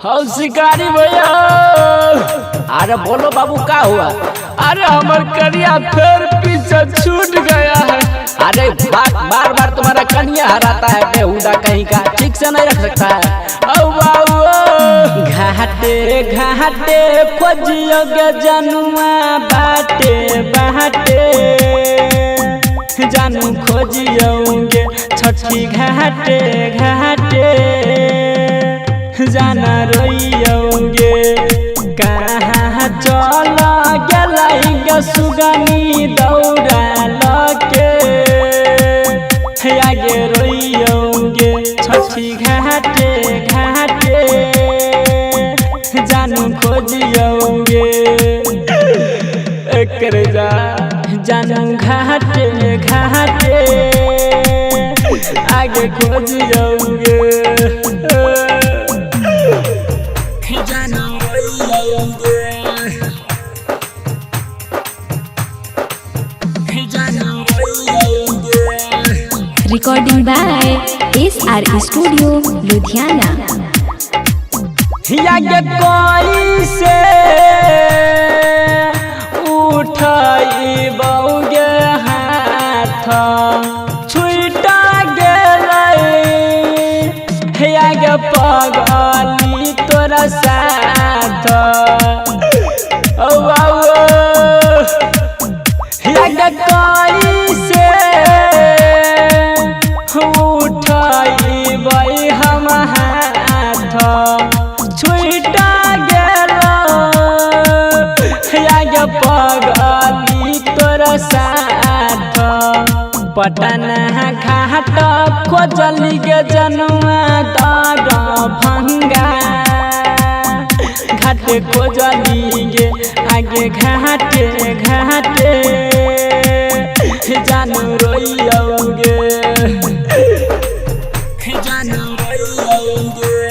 हाँ शिकारी भैया। अरे बोलो बाबू का हुआ? अरे हमार करिया फिर पीछे छूट गया है। अरे बार बार तुम्हारा कन्या हराता है बेहुदा कहीं का, ठीक से नहीं रख सकता है। औ बाबू घाटे घाटे खोजियोगे जनुआ बाटे बाटे, जानू खोजियोगे छठी घाटे घाटे, जाना रोइयोगे कहाँ चल गेला सुगनी दौड़ा लके, आगे रोइयोगे छठी घाटे घाटे, जानू खोजियोगे कर जा जानू घाटे घाटे, आगे खोजियोगे Recording by SR Studio, Ludhiana. आगे कोई से उठाई बौगे हाथ छुटा गेलै, आगे पगली तोरा साथ। आगे कोई से उठाई बई हम हाथ छुटा गेलो, आगे पगली तोरा साथ। पटना घाट खोजली गे जनुआ दर भंगा, घाटे खोजली गे आगे घाटे घाटे, जानू रोइयोगे जानू रोइयोगे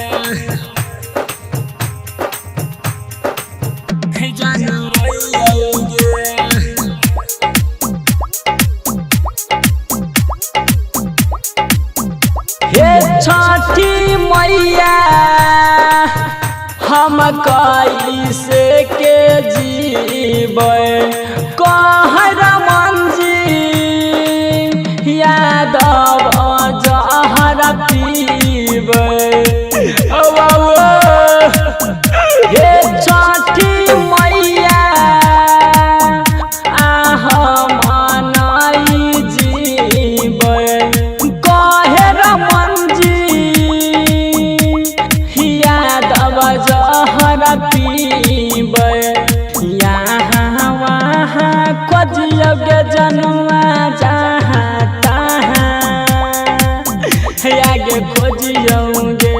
जानू रोइयोगे। हे छठी मैया हम कैसे के जीबै, कहर मंजी यादव जहर पीबै। हे छठी मैया हम नहीं जीबै, कहर मंजी यादव जहर पीबै। यहाँ वहाँ खोजियोगे जनुआ जहाँ तहाँ, आगे खोजियोगे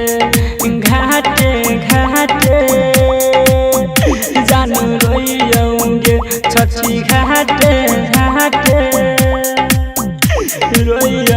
घाटे घाटे, जानू रोइयोगे छठी घाटे घाटे रोइयोगे।